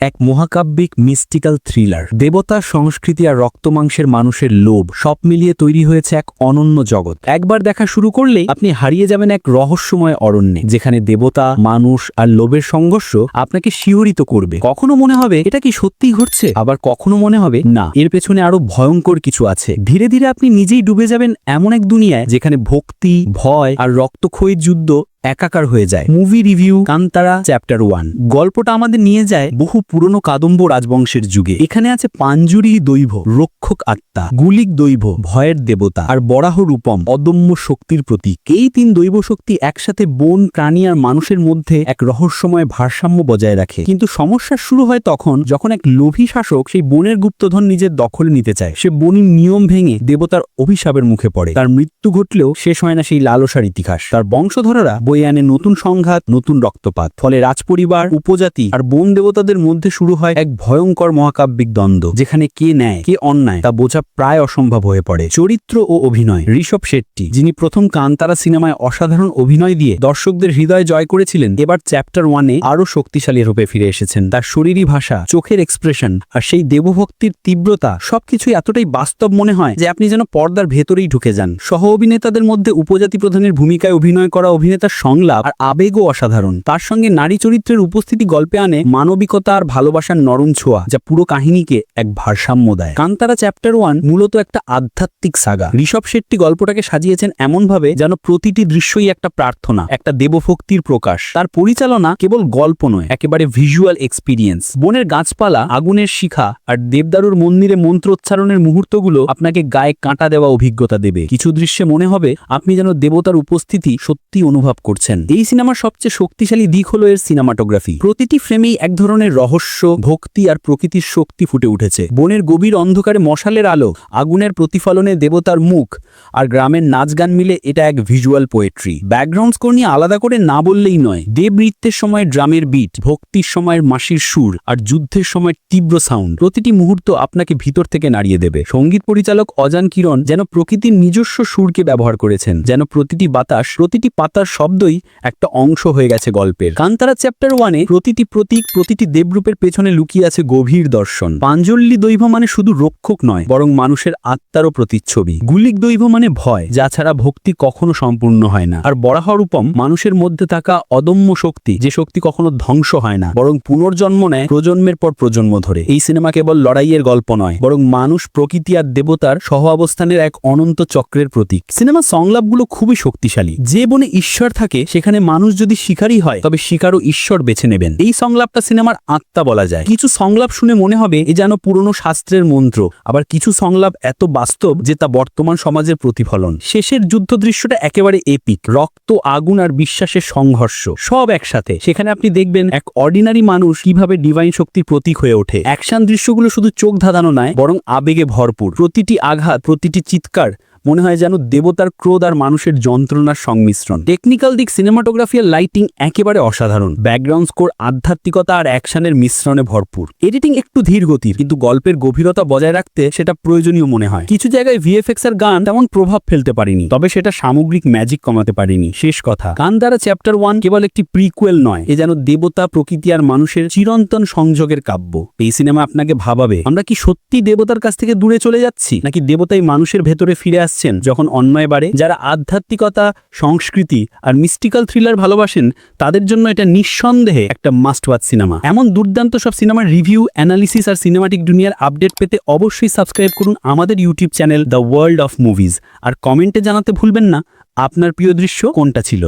এক মহাকাব্যিক mystical thriller. দেবতা, সংস্কৃতি আর রক্তমাংসের মানুষের লোভ সব মিলিয়ে তৈরি হয়েছে এক অনন্য জগৎ। একবার দেখা শুরু করলেই আপনি হারিয়ে যাবেন এক রহস্যময় অরণ্যে, যেখানে দেবতা, মানুষ আর লোভের সংঘর্ষ আপনাকে শিহরিত করবে। কখনো মনে হবে এটা কি সত্যিই ঘটছে, আবার কখনো মনে হবে না, এর পেছনে আরো ভয়ঙ্কর কিছু আছে। ধীরে ধীরে আপনি নিজেই ডুবে যাবেন এমন এক দুনিয়ায় যেখানে ভক্তি, ভয় আর রক্তক্ষয়ীর যুদ্ধ একাকার হয়ে যায়। Movie review Kantara chapter 1। গল্পটা আমাদের নিয়ে যায় বহু পুরনো কাদম্ব রাজবংশের যুগে। এখানে আছে পাঞ্জুরি দৈব, রক্ষক আত্মা, গুলিক দৈব, ভয়ের দেবতা, আর বরাহ রূপম, অদম্য শক্তির প্রতীক। এই তিন দৈব শক্তি একসাথে বন, প্রাণী আর মানুষের মধ্যে এক রহস্যময় ভারসাম্য বজায় রাখে। কিন্তু সমস্যা শুরু হয় তখন যখন এক লোভী শাসক সেই বনের গুপ্তধন নিজের দখলে নিতে চায়। সে বনের নিয়ম ভেঙে দেবতার অভিশাপের মুখে পড়ে। তার মৃত্যু ঘটলেও শেষ হয় না সেই লালসার ইতিহাস। তার বংশধররা বয়ে আনে নতুন সংঘাত, নতুন রক্তপাত। ফলে রাজপরিবার, উপজাতি আর বন দেবতাদের মধ্যে শুরু হয় এক ভয়ঙ্কর মহাকাব্যিক দ্বন্দ্ব, যেখানে কে ন্যায় কে অন্যায় তা বোঝা প্রায় অসম্ভব হয়ে পড়ে। চরিত্র ও অভিনয়। ঋষভ শেট্টি, যিনি প্রথম কান্তারা সিনেমায় অসাধারণ অভিনয় দিয়ে দর্শকদের হৃদয় জয় করেছিলেন, এবার চ্যাপ্টার 1-এ আরো শক্তিশালী রূপে ফিরে এসেছেন। তার শরীরী ভাষা, চোখের এক্সপ্রেশন আর সেই দেবভক্তির তীব্রতা সবকিছুই এতটাই বাস্তব মনে হয় যে আপনি যেন পর্দার ভেতরেই ঢুকে যান। সহ অভিনেতাদের মধ্যে উপজাতি প্রধানের ভূমিকায় অভিনয় করা অভিনেতার সংলাপ আর আবেগও অসাধারণ। তার সঙ্গে নারী চরিত্রের উপস্থিতি গল্পে আনে মানবিকতা আর ভালোবাসার নরম ছোঁয়া, যা পুরো কাহিনীকে এক ভারসাম্য দেয়। কান্তারা চ্যাপ্টার 1 মূলত একটা আধ্যাত্মিক সাগা। ঋষভ শেট্টি গল্পটাকে সাজিয়েছেন এমনভাবে যেন প্রতিটি দৃশ্যই একটা প্রার্থনা, একটা দেবভক্তির প্রকাশ। তার পরিচালনা কেবল গল্প নয়, একেবারে ভিজুয়াল এক্সপিরিয়েন্স। বনের গাছপালা, আগুনের শিখা আর দেবদারুর মন্দিরে মন্ত্রোচ্চারণের মুহূর্তগুলো আপনাকে গায়ে কাঁটা দেওয়া অভিজ্ঞতা দেবে। কিছু দৃশ্যে মনে হবে আপনি যেন দেবতার উপস্থিতি সত্যি অনুভব করছেন। এই সিনেমার সবচেয়ে শক্তিশালী দিক হলো এর সিনেমাটোগ্রাফি। প্রতিটি ফ্রেমেই এক ধরনের রহস্য, ভক্তি আর প্রকৃতির শক্তি ফুটে উঠেছে। বনের গভীর অন্ধকারে মশালের আলো, আগুনের প্রতিফলনে দেবতার মুখ আর গ্রামের নাচ গান মিলে এটা এক ভিজুয়াল পোয়েট্রি। ব্যাকগ্রাউন্ড স্কোর নিয়ে আলাদা করে না বললেই নয়। দেব নৃত্যের সময় ড্রামের বিট, ভক্তির সময়ের মাসির সুর আর যুদ্ধের সময় তীব্র সাউন্ড, প্রতিটি মুহূর্ত আপনাকে ভিতর থেকে নাড়িয়ে দেবে। সঙ্গীত পরিচালক অজান কিরণ যেন প্রকৃতির নিজস্ব সুরকে ব্যবহার করেছেন, যেন প্রতিটি বাতাস, প্রতিটি পাতার শব্দই একটা অংশ হয়ে গেছে গল্পের। কান্তারা চ্যাপ্টার 1-এ প্রতিটি প্রতীক, প্রতিটি দেবরূপের পেছনে লুকিয়ে আছে গভীর দর্শন। পাঞ্জলি দৈব মানে শুধু রক্ষক নয়, বরং মানুষের আত্মারও প্রতিচ্ছবি। গুলিক দৈব মানে ভয়, যা ছাড়া ভক্তি কখনো সম্পূর্ণ হয় না। আর বরাহ রূপম মানুষের মধ্যে থাকা অদম্য শক্তি, যে শক্তি কখনো ধ্বংস হয় না, বরং পুনর্জন্ম নেয় প্রজন্মের পর প্রজন্ম ধরে। এই সিনেমা কেবল লড়াইয়ের গল্প নয়, বরং মানুষ, প্রকৃতি আর দেবতার সহ অবস্থানের এক অনন্ত চক্রের প্রতীক। সিনেমার সংলাপগুলো খুবই শক্তিশালী। যে বনে ঈশ্বর থাকে সেখানে মানুষ যদি শিকারী হয়, তবে শিকারও ঈশ্বর বেছে নেবেন। এই সংলাপটা সিনেমার আত্মা বলা যায়। কিছু সংলাপ শুনে মনে হবে এ যেন পুরনো শাস্ত্রের মন্ত্র, আবার কিছু সংলাপ এত বাস্তব যে তা বর্তমান সমাজের প্রতিফলন। শেষের যুদ্ধ দৃশ্যটা একেবারে এপিক। রক্ত, আগুন আর বিশ্বাসের সংঘর্ষ সব একসাথে। সেখানে আপনি দেখবেন এক অর্ডিনারি মানুষ কিভাবে ডিভাইন শক্তির প্রতীক হয়ে ওঠে। অ্যাকশন দৃশ্যগুলো শুধু চোখ ধাঁধানো নয়, বরং আবেগে ভরপুর। প্রতিটি আঘাত, প্রতিটি চিৎকার মনে হয় যেন দেবতার ক্রোধ আর মানুষের যন্ত্রণার সংমিশ্রণ। টেকনিক্যাল দিক, সিনেমাটোগ্রাফি আর লাইটিং একেবারে অসাধারণ। ব্যাকগ্রাউন্ড স্কোর আধ্যাত্মিকতা আর অ্যাকশনের মিশ্রণে ভরপুর। এডিটিং একটু ধীর গতির, কিন্তু গল্পের গভীরতা বজায় রাখতে সেটা প্রয়োজনীয় মনে হয়। কিছু জায়গায় ভিএফএক্স এর গান তেমন প্রভাব ফেলতে পারেনি, তবে সেটা সামগ্রিক ম্যাজিক কমাতে পারেনি। শেষ কথা, কান্তারা চ্যাপ্টার 1 কেবল একটি প্রিকুয়েল নয়, এ যেন দেবতা, প্রকৃতি আর মানুষের চিরন্তন সংযোগের কাব্য। এই সিনেমা আপনাকে ভাবাবে, আমরা কি সত্যি দেবতার কাছ থেকে দূরে চলে যাচ্ছি, নাকি দেবতাই মানুষের ভেতরে ফিরে আসছেন যখন অন্যায় বাড়ে? যারা আধ্যাত্মিকতা, সংস্কৃতি আর মিস্টিক্যাল থ্রিলার ভালোবাসেন, তাদের জন্য এটা নিঃসন্দেহে একটা মাস্ট ওয়াচ সিনেমা। এমন দুর্দান্ত সব সিনেমার রিভিউ, অ্যানালিসিস আর সিনেমাটিক দুনিয়ার আপডেট পেতে অবশ্যই সাবস্ক্রাইব করুন আমাদের YouTube channel the world of movies. আর কমেন্টে জানাতে ভুলবেন না আপনার প্রিয় দৃশ্য কোনটা ছিল।